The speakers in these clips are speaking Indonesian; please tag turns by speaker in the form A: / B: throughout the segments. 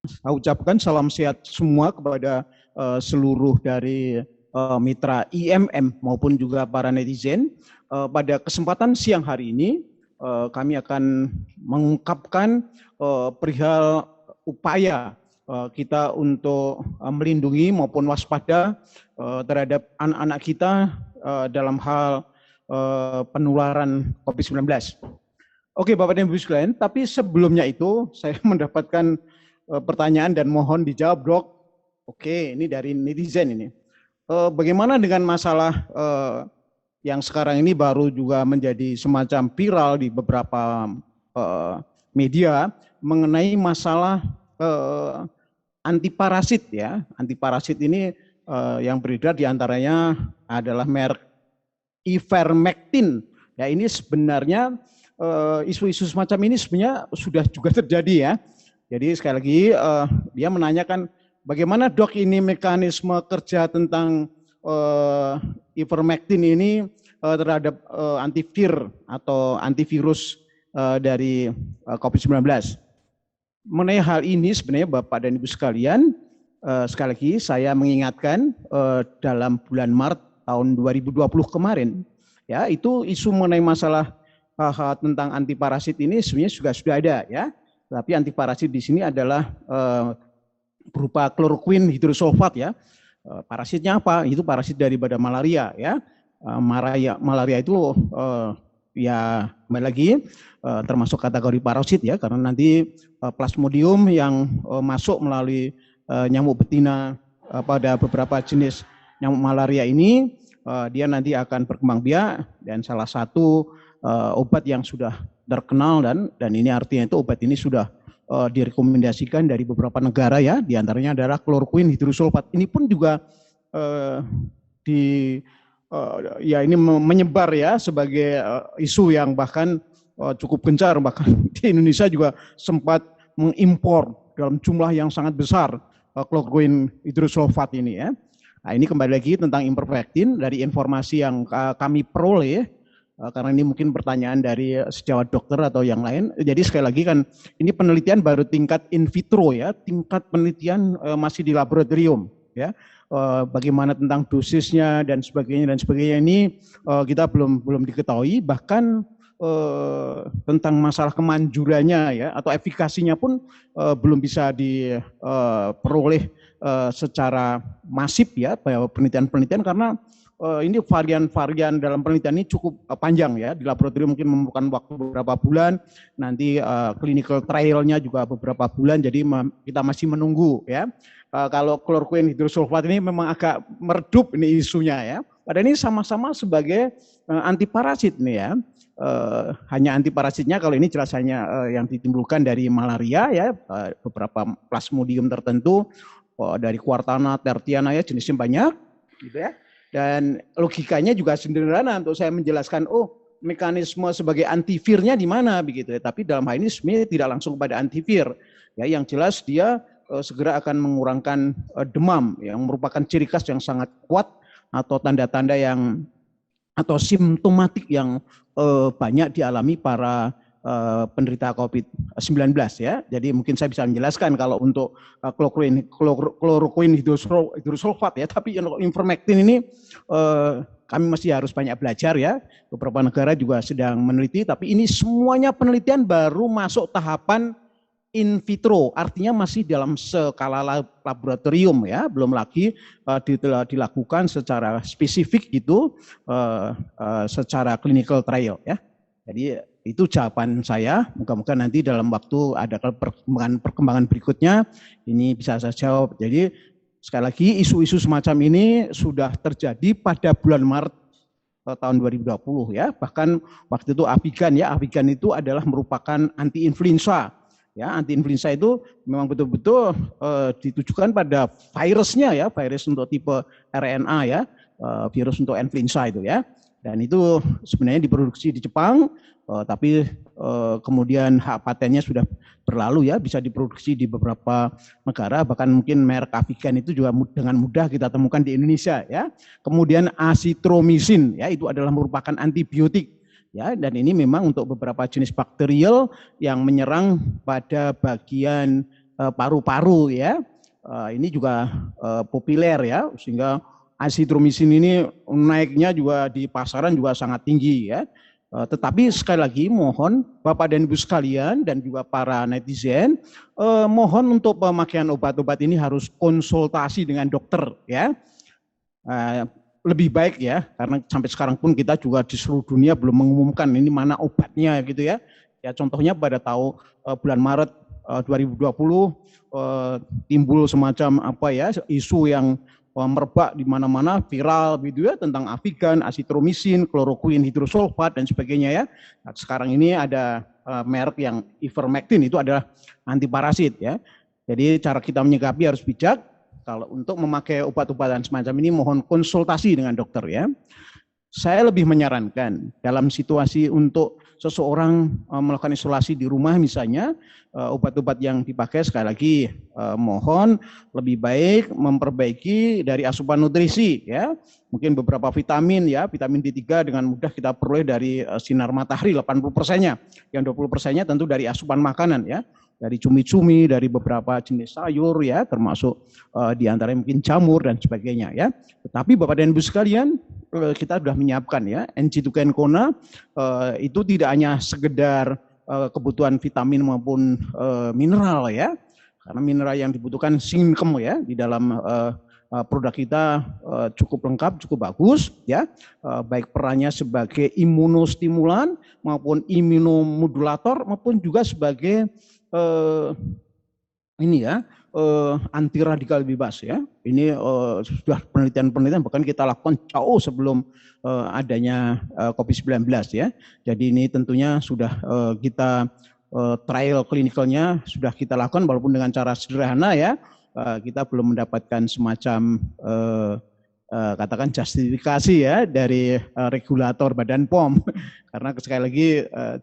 A: saya ucapkan salam sehat semua kepada seluruh dari mitra IMM maupun juga para netizen. Pada kesempatan siang hari ini kami akan mengungkapkan perihal upaya kita untuk melindungi maupun waspada terhadap anak-anak kita dalam hal penularan COVID-19. Oke, Bapak dan Ibu sekalian, tapi sebelumnya itu saya mendapatkan pertanyaan dan mohon dijawab, Dok. Oke, ini dari netizen ini. Bagaimana dengan masalah yang sekarang ini baru juga menjadi semacam viral di beberapa media mengenai masalah antiparasit ya. Antiparasit ini yang beredar diantaranya adalah merek Ivermectin. Ya, ini sebenarnya isu-isu semacam ini sebenarnya sudah juga terjadi ya. Jadi sekali lagi dia menanyakan bagaimana dok ini mekanisme kerja tentang Ivermectin ini terhadap antivir atau antivirus dari COVID-19. Mengenai hal ini sebenarnya Bapak dan Ibu sekalian, sekali lagi saya mengingatkan dalam bulan Maret tahun 2020 kemarin, ya itu isu mengenai masalah tentang antiparasit ini sebenarnya sudah ada ya. Tapi antiparasit di sini adalah berupa kloroquine hidrosulfat ya. Parasitnya apa? Itu parasit daripada malaria ya. Malaria itu ya kembali lagi termasuk kategori parasit ya, karena nanti plasmodium yang masuk melalui nyamuk betina pada beberapa jenis nyamuk malaria ini dia nanti akan berkembang biak, dan salah satu obat yang sudah terkenal dan ini artinya itu obat ini sudah direkomendasikan dari beberapa negara ya, diantaranya adalah kloroquine hidrosulfat. Ini pun juga ya ini menyebar ya sebagai isu yang bahkan cukup gencar, bahkan di Indonesia juga sempat mengimpor dalam jumlah yang sangat besar kloroquine hidrosulfat ini ya. Nah, ini kembali lagi tentang Ivermectin dari informasi yang kami peroleh, karena ini mungkin pertanyaan dari sejawat dokter atau yang lain. Jadi sekali lagi kan ini penelitian baru tingkat in vitro ya, tingkat penelitian masih di laboratorium ya. Bagaimana tentang dosisnya dan sebagainya ini kita belum diketahui, bahkan tentang masalah kemanjurannya ya atau efikasinya pun belum bisa diperoleh secara masif ya, penelitian-penelitian, karena ini varian-varian dalam penelitian ini cukup panjang ya, di laboratorium mungkin memerlukan waktu beberapa bulan, nanti clinical trial-nya juga beberapa bulan, jadi kita masih menunggu ya. Kalau kloroquine hidrosulfat ini memang agak meredup ini isunya ya, padahal ini sama-sama sebagai antiparasit nih ya. Hanya antiparasitnya kalau ini jelas hanya yang ditimbulkan dari malaria ya, beberapa plasmodium tertentu, dari Quartana, Tertiana ya, jenisnya banyak gitu ya. Dan logikanya juga sederhana untuk saya menjelaskan, mekanisme sebagai antivirnya di mana begitu ya. Tapi dalam hal ini sebenarnya tidak langsung kepada antivir ya, yang jelas dia segera akan mengurangkan demam yang merupakan ciri khas yang sangat kuat atau tanda-tanda yang atau simptomatik yang banyak dialami para penderita COVID-19 ya. Jadi mungkin saya bisa menjelaskan kalau untuk kloroquine hidrosulfat ya, tapi Ivermectin ini kami masih harus banyak belajar ya. Beberapa negara juga sedang meneliti, tapi ini semuanya penelitian baru masuk tahapan in vitro, artinya masih dalam skala laboratorium ya, belum lagi dilakukan secara spesifik gitu, secara clinical trial ya. Jadi itu jawaban saya, moga-moga nanti dalam waktu ada perkembangan berikutnya ini bisa saya jawab. Jadi sekali lagi isu-isu semacam ini sudah terjadi pada bulan Maret tahun 2020 ya, bahkan waktu itu Avigan ya, Avigan itu adalah merupakan anti-influenza. Ya, anti-influenza itu memang betul-betul ditujukan pada virusnya ya, virus untuk tipe RNA ya, virus untuk influenza itu ya. Dan itu sebenarnya diproduksi di Jepang, tapi kemudian hak patennya sudah berlalu ya, bisa diproduksi di beberapa negara, bahkan mungkin merek Avigan itu juga dengan mudah kita temukan di Indonesia ya. Kemudian asitromisin ya, itu adalah merupakan antibiotik. Ya, dan ini memang untuk beberapa jenis bakterial yang menyerang pada bagian paru-paru ya. Ini juga populer ya, sehingga azitromisin ini naiknya juga di pasaran juga sangat tinggi ya. Tetapi sekali lagi mohon Bapak dan Ibu sekalian dan juga para netizen, mohon untuk pemakaian obat-obat ini harus konsultasi dengan dokter ya. Lebih baik ya, karena sampai sekarang pun kita juga di seluruh dunia belum mengumumkan ini mana obatnya gitu ya. Ya contohnya pada bulan Maret 2020 timbul semacam apa ya, isu yang merebak di mana-mana, viral gitu ya, tentang Avigan, azitromisin, kloroquine, hidrosulfat dan sebagainya ya. Nah, sekarang ini ada merek yang ivermectin, itu adalah antiparasit ya. Jadi cara kita menyikapi harus bijak. Kalau untuk memakai obat-obatan semacam ini mohon konsultasi dengan dokter ya. Saya lebih menyarankan dalam situasi untuk seseorang melakukan isolasi di rumah misalnya, obat-obat yang dipakai sekali lagi mohon lebih baik memperbaiki dari asupan nutrisi ya. Mungkin beberapa vitamin ya, vitamin D3 dengan mudah kita peroleh dari sinar matahari 80%-nya. Yang 20%-nya tentu dari asupan makanan ya. Dari cumi-cumi, dari beberapa jenis sayur ya, termasuk diantaranya mungkin jamur dan sebagainya ya. Tetapi Bapak dan Ibu sekalian, kita sudah menyiapkan ya, NG2K Kona itu tidak hanya sekedar kebutuhan vitamin maupun mineral ya, karena mineral yang dibutuhkan singkem ya di dalam produk kita cukup lengkap, cukup bagus ya, baik perannya sebagai imunostimulan maupun imunomodulator maupun juga sebagai ini ya, anti radikal bebas ya. Ini sudah penelitian-penelitian bahkan kita lakukan jauh sebelum adanya COVID-19 ya. Jadi ini tentunya sudah kita trial klinikalnya sudah kita lakukan walaupun dengan cara sederhana ya. Kita belum mendapatkan semacam katakan justifikasi ya dari regulator Badan POM karena sekali lagi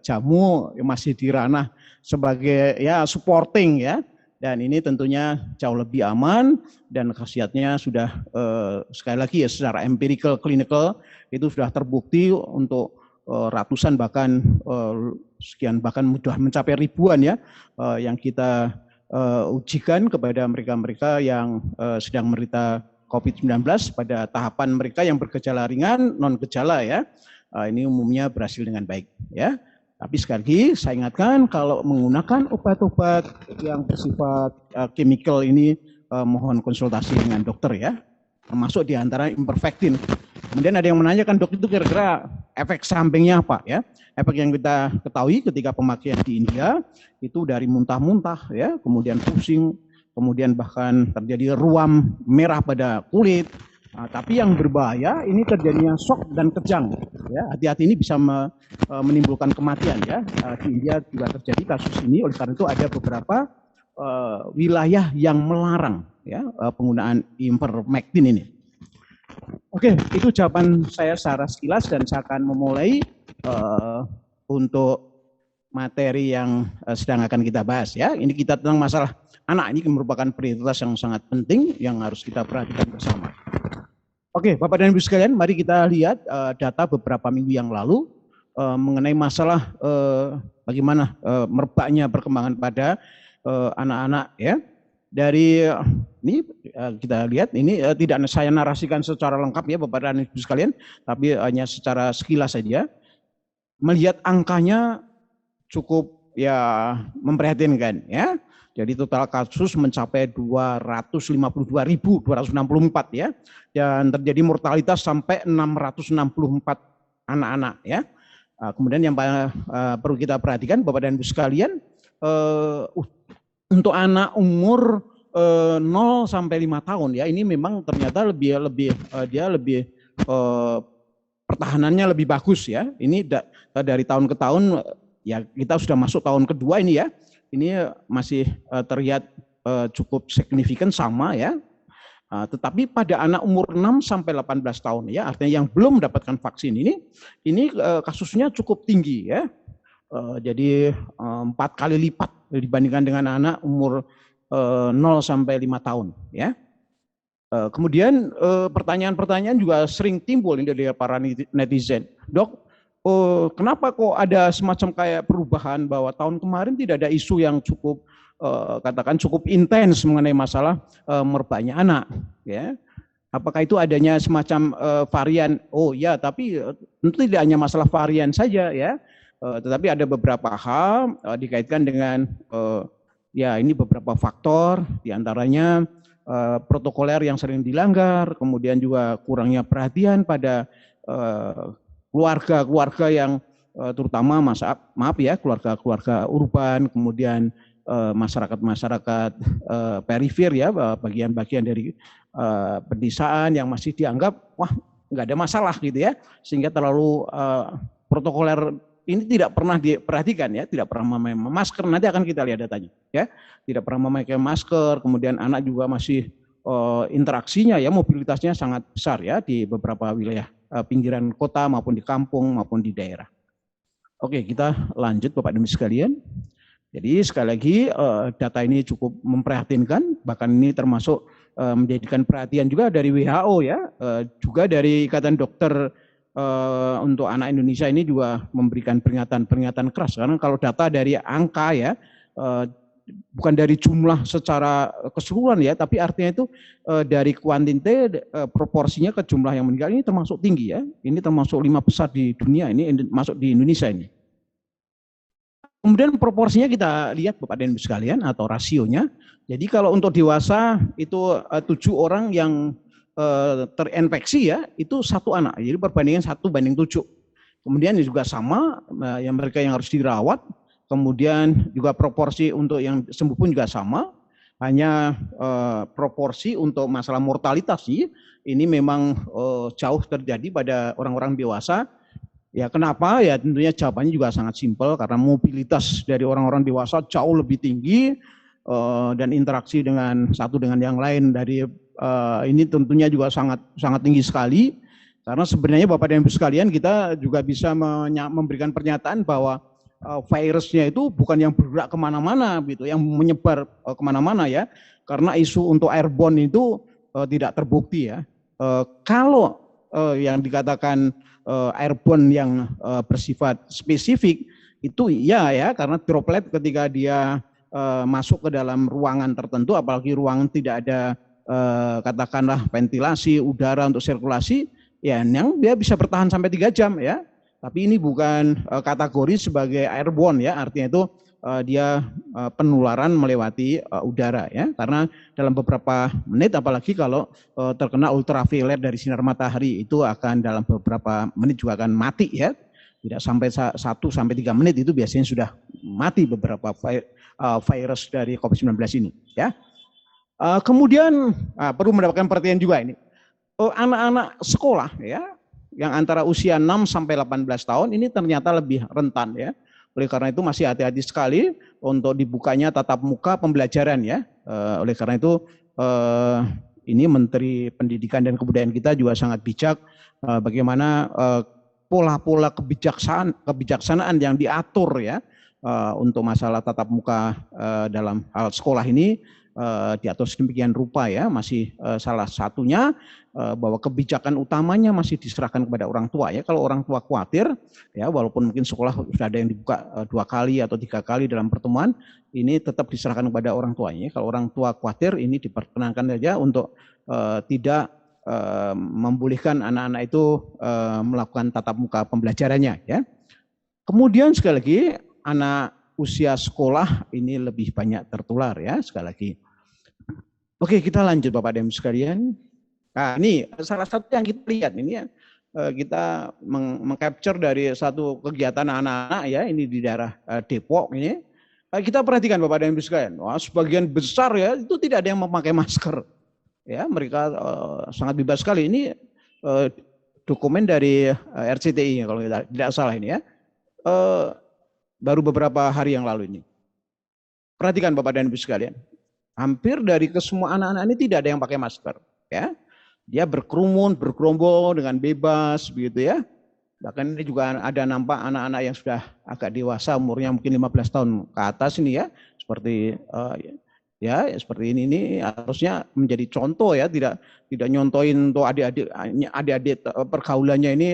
A: jamu masih di ranah sebagai ya supporting ya, dan ini tentunya jauh lebih aman dan khasiatnya sudah sekali lagi ya secara empirical clinical itu sudah terbukti untuk ratusan bahkan sekian bahkan sudah mencapai ribuan ya yang kita ujikan kepada mereka-mereka yang sedang menderita COVID-19 pada tahapan mereka yang bergejala ringan, non gejala ya. Ini umumnya berhasil dengan baik ya. Tapi sekali lagi saya ingatkan kalau menggunakan obat-obat yang bersifat chemical ini mohon konsultasi dengan dokter ya. Termasuk diantara imperfectin. Kemudian ada yang menanyakan dok itu kira-kira efek sampingnya apa ya? Efek yang kita ketahui ketika pemakaian di India itu dari muntah-muntah ya, kemudian pusing, kemudian bahkan terjadi ruam merah pada kulit. Nah, tapi yang berbahaya ini terjadinya shock dan kejang. Ya, hati-hati ini bisa menimbulkan kematian ya. Di India juga terjadi kasus ini. Oleh karena itu ada beberapa wilayah yang melarang ya penggunaan ivermectin ini. Oke, itu jawaban saya secara sekilas dan saya akan memulai untuk materi yang sedang akan kita bahas ya. Ini kita tentang masalah anak, ini merupakan prioritas yang sangat penting yang harus kita perhatikan bersama. Oke, Bapak dan Ibu sekalian, mari kita lihat data beberapa minggu yang lalu mengenai masalah bagaimana merebaknya perkembangan pada anak-anak ya. Dari ini kita lihat ini tidak saya narasikan secara lengkap ya Bapak dan Ibu sekalian, tapi hanya secara sekilas saja. Melihat angkanya cukup ya memprihatinkan ya. Jadi total kasus mencapai 252.264 ya, dan terjadi mortalitas sampai 664 anak-anak ya. Kemudian yang perlu kita perhatikan Bapak dan Ibu sekalian, untuk anak umur 0 sampai 5 tahun ya, ini memang ternyata lebih pertahanannya lebih bagus ya. Ini dari tahun ke tahun ya, kita sudah masuk tahun kedua ini ya. Ini masih terlihat cukup signifikan sama ya. Tetapi pada anak umur 6 sampai 18 tahun ya, artinya yang belum mendapatkan vaksin ini kasusnya cukup tinggi ya. Jadi 4 kali lipat dibandingkan dengan anak umur 0 sampai 5 tahun ya. Kemudian pertanyaan-pertanyaan juga sering timbul dari para netizen. Dok, oh, kenapa kok ada semacam kayak perubahan bahwa tahun kemarin tidak ada isu yang cukup katakan cukup intens mengenai masalah merbaknya anak, ya? Apakah itu adanya semacam varian? Oh ya, tapi tentu tidak hanya masalah varian saja ya, tetapi ada beberapa hal dikaitkan dengan ya ini beberapa faktor, diantaranya protokoler yang sering dilanggar, kemudian juga kurangnya perhatian pada keluarga-keluarga yang terutama maaf ya keluarga-keluarga urban, kemudian masyarakat-masyarakat perifer ya, bagian-bagian dari pedesaan yang masih dianggap wah nggak ada masalah gitu ya, sehingga terlalu protokoler ini tidak pernah diperhatikan ya, tidak pernah memakai masker, nanti akan kita lihat datanya ya, tidak pernah memakai masker, kemudian anak juga masih interaksinya ya, mobilitasnya sangat besar ya di beberapa wilayah pinggiran kota maupun di kampung maupun di daerah. Oke, kita lanjut Bapak dan Ibu sekalian. Jadi sekali lagi data ini cukup memprihatinkan, bahkan ini termasuk menjadikan perhatian juga dari WHO ya, juga dari Ikatan Dokter untuk Anak Indonesia ini juga memberikan peringatan keras, karena kalau data dari angka ya, bukan dari jumlah secara keseluruhan ya, tapi artinya itu dari kuantitas proporsinya ke jumlah yang meninggal ini termasuk tinggi ya, ini termasuk 5 besar di dunia, ini masuk di Indonesia ini. Kemudian proporsinya kita lihat Bapak dan Ibu sekalian atau rasionya. Jadi kalau untuk dewasa itu 7 orang yang terinfeksi ya, itu 1 anak. Jadi perbandingan 1:7. Kemudian juga sama yang mereka yang harus dirawat. Kemudian juga proporsi untuk yang sembuh pun juga sama. Hanya proporsi untuk masalah mortalitas sih, ini memang jauh terjadi pada orang-orang dewasa. Ya kenapa? Ya tentunya jawabannya juga sangat simpel, karena mobilitas dari orang-orang dewasa jauh lebih tinggi dan interaksi dengan satu dengan yang lain dari ini tentunya juga sangat tinggi sekali. Karena sebenarnya Bapak dan Ibu sekalian, kita juga bisa memberikan pernyataan bahwa virusnya itu bukan yang bergerak kemana-mana gitu, yang menyebar kemana-mana ya. Karena isu untuk airborne itu tidak terbukti ya. Kalau yang dikatakan airborne yang bersifat spesifik itu ya karena droplet ketika dia masuk ke dalam ruangan tertentu, apalagi ruangan tidak ada katakanlah ventilasi udara untuk sirkulasi, ya yang dia bisa bertahan sampai 3 jam ya. Tapi ini bukan kategori sebagai airborne ya, artinya itu dia penularan melewati udara ya, karena dalam beberapa menit, apalagi kalau terkena ultraviolet dari sinar matahari, itu akan dalam beberapa menit juga akan mati ya, tidak sampai 1-3 menit itu biasanya sudah mati beberapa virus dari COVID-19 ini ya. Kemudian perlu mendapatkan perhatian juga ini, anak-anak sekolah ya yang antara usia 6 sampai 18 tahun ini ternyata lebih rentan ya. Oleh karena itu masih hati-hati sekali untuk dibukanya tatap muka pembelajaran ya. Oleh karena itu ini Menteri Pendidikan dan Kebudayaan kita juga sangat bijak bagaimana pola-pola kebijaksanaan yang diatur ya untuk masalah tatap muka dalam hal sekolah ini diatur sedemikian rupa ya. Masih salah satunya bahwa kebijakan utamanya masih diserahkan kepada orang tua ya. Kalau orang tua khawatir ya, walaupun mungkin sekolah sudah ada yang dibuka 2 kali atau 3 kali dalam pertemuan, ini tetap diserahkan kepada orang tuanya. Kalau orang tua khawatir, ini diperkenankan saja untuk tidak membolehkan anak-anak itu melakukan tatap muka pembelajarannya ya. Kemudian sekali lagi anak usia sekolah ini lebih banyak tertular ya, sekali lagi. Oke, kita lanjut Bapak dan Ibu sekalian. Nah, ini salah satu yang kita lihat ini ya, kita mengcapture dari satu kegiatan anak-anak ya, ini di daerah Depok ini. Kita perhatikan Bapak dan Ibu sekalian, wah, sebagian besar ya itu tidak ada yang memakai masker. Ya, mereka sangat bebas sekali. Ini dokumen dari RCTI kalau tidak salah ini ya. Baru beberapa hari yang lalu ini. Perhatikan Bapak dan Ibu sekalian. Hampir dari kesemua anak-anak ini tidak ada yang pakai masker, ya. Dia berkerumun, bergerombol dengan bebas begitu ya. Bahkan ini juga ada nampak anak-anak yang sudah agak dewasa, umurnya mungkin 15 tahun ke atas ini ya. Seperti ya seperti ini harusnya menjadi contoh ya, tidak nyontoin untuk adik-adik pergaulannya ini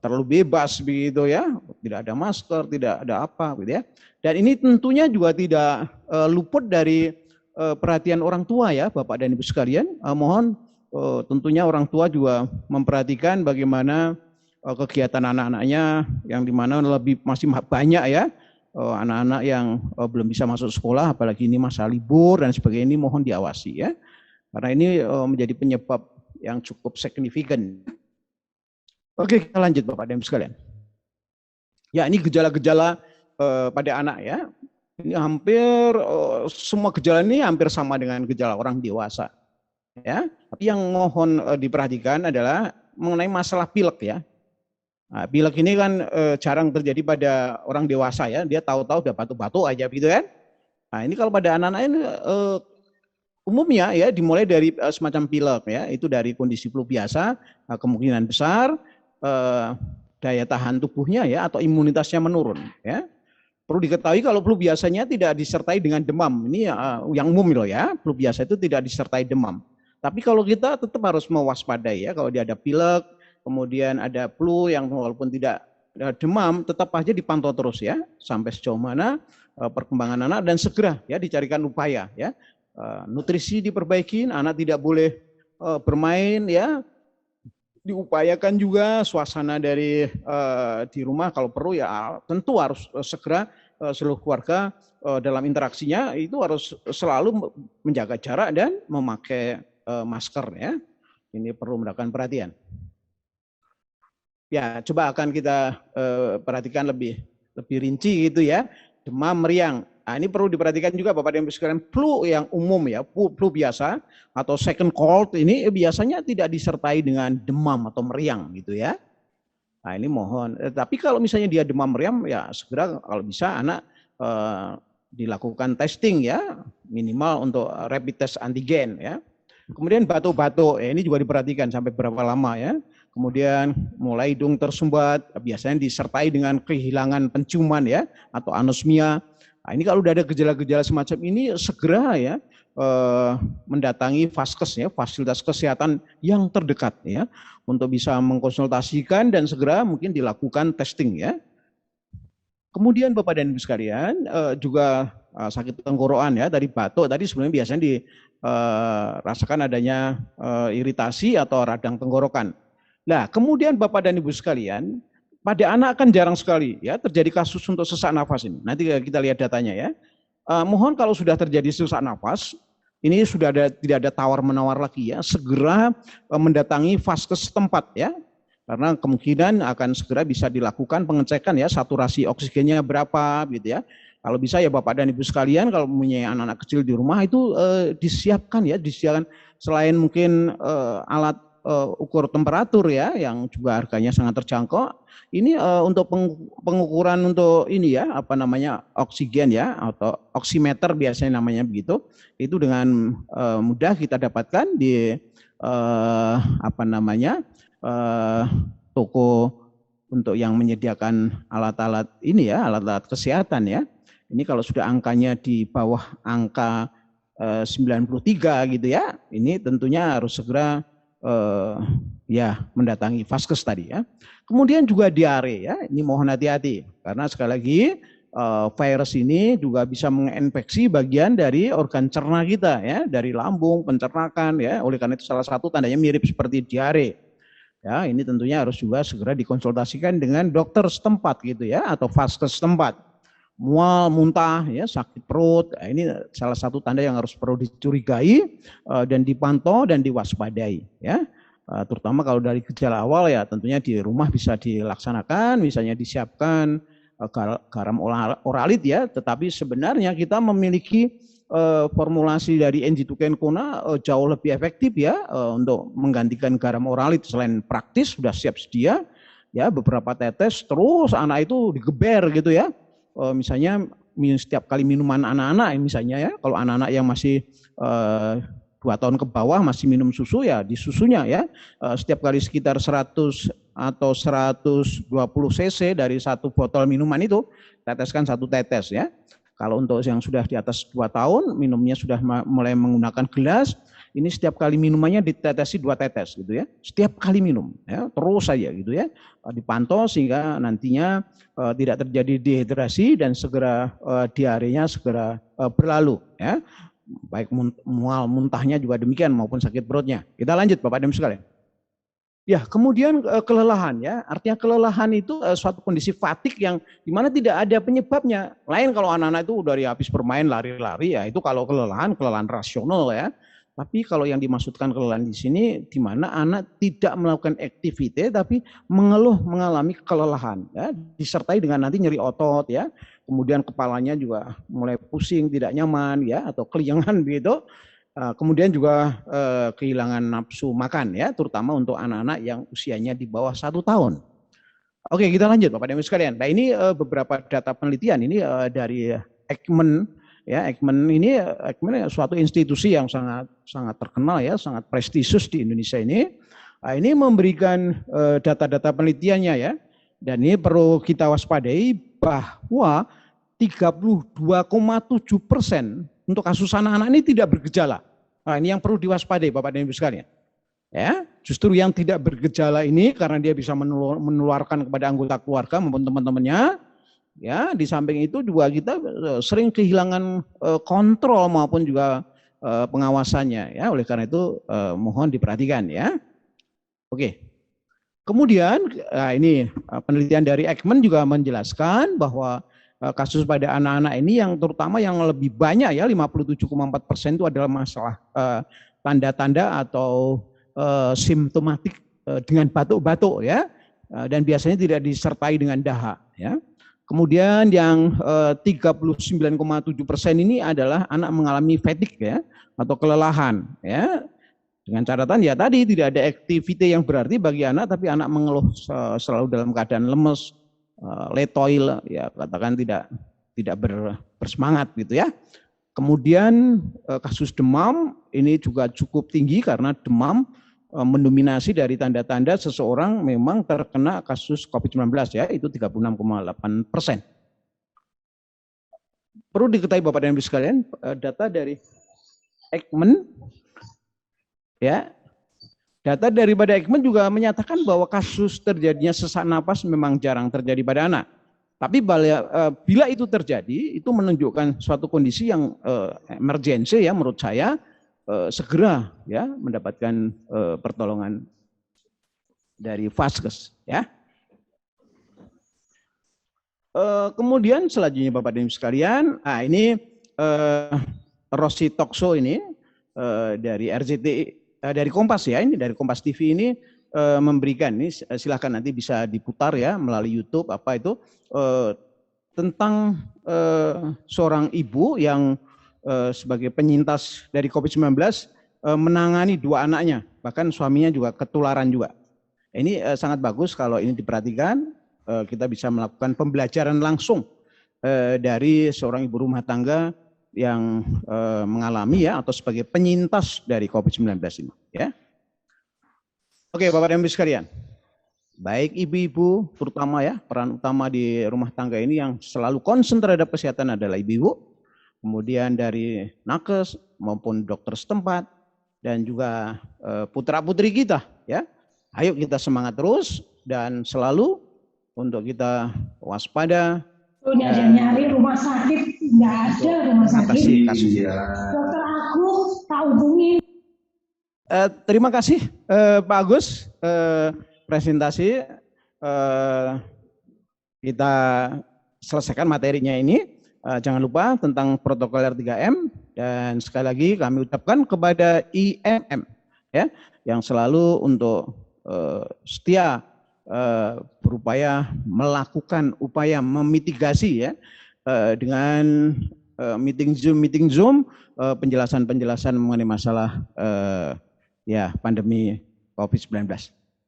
A: terlalu bebas begitu ya, tidak ada masker, tidak ada apa gitu ya. Dan ini tentunya juga tidak luput dari perhatian orang tua ya, Bapak dan Ibu sekalian. Mohon tentunya orang tua juga memperhatikan bagaimana kegiatan anak-anaknya, yang dimana lebih masih banyak ya anak-anak yang belum bisa masuk sekolah, apalagi ini masa libur dan sebagainya, ini mohon diawasi ya, karena ini menjadi penyebab yang cukup signifikan. Oke, kita lanjut Bapak dan Ibu sekalian. Ya, ini gejala-gejala pada anak ya. Ini hampir semua gejala ini hampir sama dengan gejala orang dewasa. Ya, tapi yang mohon diperhatikan adalah mengenai masalah pilek ya. Nah, pilek ini kan jarang terjadi pada orang dewasa ya. Dia tahu-tahu udah batuk-batuk aja gitu kan. Nah, ini kalau pada anak-anak ini umumnya ya dimulai dari semacam pilek ya. Itu dari kondisi flu biasa, kemungkinan besar daya tahan tubuhnya ya atau imunitasnya menurun ya. Perlu diketahui kalau flu biasanya tidak disertai dengan demam. Ini yang umum loh ya. Flu biasa itu tidak disertai demam. Tapi kalau kita tetap harus mewaspadai ya, kalau dia ada pilek, kemudian ada flu yang walaupun tidak demam, tetap aja dipantau terus ya, sampai sejauh mana perkembangan anak dan segera ya dicarikan upaya ya. Nutrisi diperbaiki, anak tidak boleh bermain ya, diupayakan juga suasana dari di rumah kalau perlu ya tentu harus segera seluruh keluarga dalam interaksinya itu harus selalu menjaga jarak dan memakai masker ya. Ini perlu mendapatkan perhatian. Ya, coba akan kita perhatikan lebih rinci gitu ya. Demam, meriang. Nah, ini perlu diperhatikan juga Bapak dan Ibu sekalian, flu yang umum ya, flu biasa atau second cold ini biasanya tidak disertai dengan demam atau meriang gitu ya. Nah, ini mohon. Tapi kalau misalnya dia demam meriang ya segera kalau bisa anak dilakukan testing ya, minimal untuk rapid test antigen ya. Kemudian batuk-batuk, ya ini juga diperhatikan sampai berapa lama ya. Kemudian mulai hidung tersumbat, biasanya disertai dengan kehilangan penciuman ya, atau anosmia. Nah, ini kalau udah ada gejala-gejala semacam ini, segera ya mendatangi Vaskes ya, fasilitas kesehatan yang terdekat ya, untuk bisa mengkonsultasikan dan segera mungkin dilakukan testing ya. Kemudian Bapak dan Ibu sekalian juga sakit tenggorokan ya, dari batuk tadi sebenarnya biasanya dirasakan adanya iritasi atau radang tenggorokan. Nah, kemudian Bapak dan Ibu sekalian, pada anak kan jarang sekali ya terjadi kasus untuk sesak nafas ini. Nanti kita lihat datanya ya. Mohon kalau sudah terjadi sesak nafas, ini sudah tidak ada tawar-menawar lagi ya, segera mendatangi vaskes setempat ya. Karena kemungkinan akan segera bisa dilakukan pengecekan ya, saturasi oksigennya berapa gitu ya. Kalau bisa ya Bapak dan Ibu sekalian, kalau punya anak-anak kecil di rumah itu disiapkan ya, disediakan selain mungkin alat ukur temperatur ya, yang juga harganya sangat terjangkau. Ini untuk pengukuran untuk ini ya, apa namanya, oksigen ya, atau oximeter biasanya namanya begitu. Itu dengan mudah kita dapatkan di apa namanya, toko untuk yang menyediakan alat-alat ini ya, alat-alat kesehatan ya. Ini kalau sudah angkanya di bawah angka 93 gitu ya, ini tentunya harus segera ya mendatangi vaskes tadi ya. Kemudian juga diare ya, ini mohon hati-hati karena sekali lagi virus ini juga bisa menginfeksi bagian dari organ cerna kita ya, dari lambung, pencernakan ya. Oleh karena itu salah satu tandanya mirip seperti diare. Ya, ini tentunya harus juga segera dikonsultasikan dengan dokter setempat gitu ya, atau vaskes setempat. Mual, muntah, ya, sakit perut, nah, ini salah satu tanda yang harus perlu dicurigai dan dipantau dan diwaspadai. Ya, terutama kalau dari gejala awal ya tentunya di rumah bisa dilaksanakan, misalnya disiapkan garam oralit ya. Tetapi sebenarnya kita memiliki formulasi dari NG2Kencona jauh lebih efektif ya untuk menggantikan garam oralit. Selain praktis sudah siap sedia ya, beberapa tetes terus anak itu digeber gitu ya. Misalnya setiap kali minuman anak-anak misalnya ya, kalau anak-anak yang masih 2 tahun ke bawah masih minum susu ya, di susunya ya setiap kali sekitar 100 atau 120 cc dari satu botol minuman itu teteskan 1 tetes ya. Kalau untuk yang sudah di atas 2 tahun, minumnya sudah mulai menggunakan gelas, ini setiap kali minumannya ditetesi 2 tetes gitu ya, setiap kali minum ya, terus saja gitu ya, dipantau sehingga nantinya tidak terjadi dehidrasi dan segera diarenya segera berlalu ya, baik mual muntahnya juga demikian maupun sakit perutnya. Kita lanjut Bapak dan Ibu sekalian. Ya, kemudian kelelahan ya, artinya kelelahan itu suatu kondisi fatik yang dimana tidak ada penyebabnya. Lain kalau anak-anak itu dari habis bermain lari-lari ya, itu kalau kelelahan rasional ya. Tapi kalau yang dimaksudkan kelelahan di sini, di mana anak tidak melakukan aktivitas tapi mengeluh mengalami kelelahan, ya, disertai dengan nanti nyeri otot ya, kemudian kepalanya juga mulai pusing, tidak nyaman ya, atau keliengan begitu. Kemudian juga kehilangan nafsu makan ya, terutama untuk anak-anak yang usianya di bawah 1 tahun. Oke, kita lanjut Bapak dan Ibu sekalian. Nah ini beberapa data penelitian ini dari Eijkman ya. Eijkman ini suatu institusi yang sangat terkenal ya, sangat prestisius di Indonesia ini. Nah, ini memberikan data-data penelitiannya ya. Dan ini perlu kita waspadai bahwa 32,7% untuk kasus anak-anak ini tidak bergejala. Nah, ini yang perlu diwaspadai Bapak dan Ibu sekalian. Ya, justru yang tidak bergejala ini karena dia bisa menularkan kepada anggota keluarga maupun teman-temannya. Ya, di samping itu juga kita sering kehilangan kontrol maupun juga pengawasannya. Ya, oleh karena itu mohon diperhatikan ya. Oke. Kemudian ini penelitian dari Eijkman juga menjelaskan bahwa kasus pada anak-anak ini yang terutama yang lebih banyak ya 57,4% itu adalah masalah tanda-tanda atau simptomatik dengan batuk-batuk ya, dan biasanya tidak disertai dengan dahak ya. Kemudian yang 39,7% ini adalah anak mengalami fatigue ya atau kelelahan ya. Dengan catatan ya tadi tidak ada aktivitas yang berarti bagi anak, tapi anak mengeluh selalu dalam keadaan lemes, letoil, ya katakan tidak bersemangat gitu ya. Kemudian kasus demam ini juga cukup tinggi karena demam mendominasi dari tanda-tanda seseorang memang terkena kasus COVID-19 ya, itu 36,8%. Perlu diketahui Bapak dan Ibu sekalian, data dari Eijkman ya, data daripada Eijkman juga menyatakan bahwa kasus terjadinya sesak napas memang jarang terjadi pada anak. Tapi bila itu terjadi, itu menunjukkan suatu kondisi yang emergensi ya menurut saya, segera ya mendapatkan pertolongan dari Vaskes ya. Kemudian selanjutnya Bapak dan Ibu sekalian, ini Rossi Tokso ini dari RCTI, dari Kompas ya, ini dari Kompas TV ini memberikan, ini silahkan nanti bisa diputar ya melalui YouTube apa itu, tentang seorang ibu yang sebagai penyintas dari COVID-19 menangani 2 anaknya, bahkan suaminya juga ketularan juga. Ini sangat bagus kalau ini diperhatikan, kita bisa melakukan pembelajaran langsung dari seorang ibu rumah tangga yang mengalami ya atau sebagai penyintas dari COVID-19 ini ya. Oke Bapak dan Ibu sekalian, baik ibu-ibu terutama ya, peran utama di rumah tangga ini yang selalu concern terhadap kesehatan adalah ibu-ibu, kemudian dari nakes maupun dokter setempat dan juga putra-putri kita ya. Ayo kita semangat terus dan selalu untuk kita waspada.
B: Udah ada nyari rumah sakit, nggak ada rumah sakit. Dokter Agus tak hubungi.
A: Terima kasih Pak Agus, presentasi kita selesaikan materinya ini. Jangan lupa tentang protokol R3M dan sekali lagi kami ucapkan kepada IMM ya yang selalu untuk setia berupaya melakukan upaya memitigasi ya dengan meeting Zoom penjelasan mengenai masalah ya pandemi COVID-19.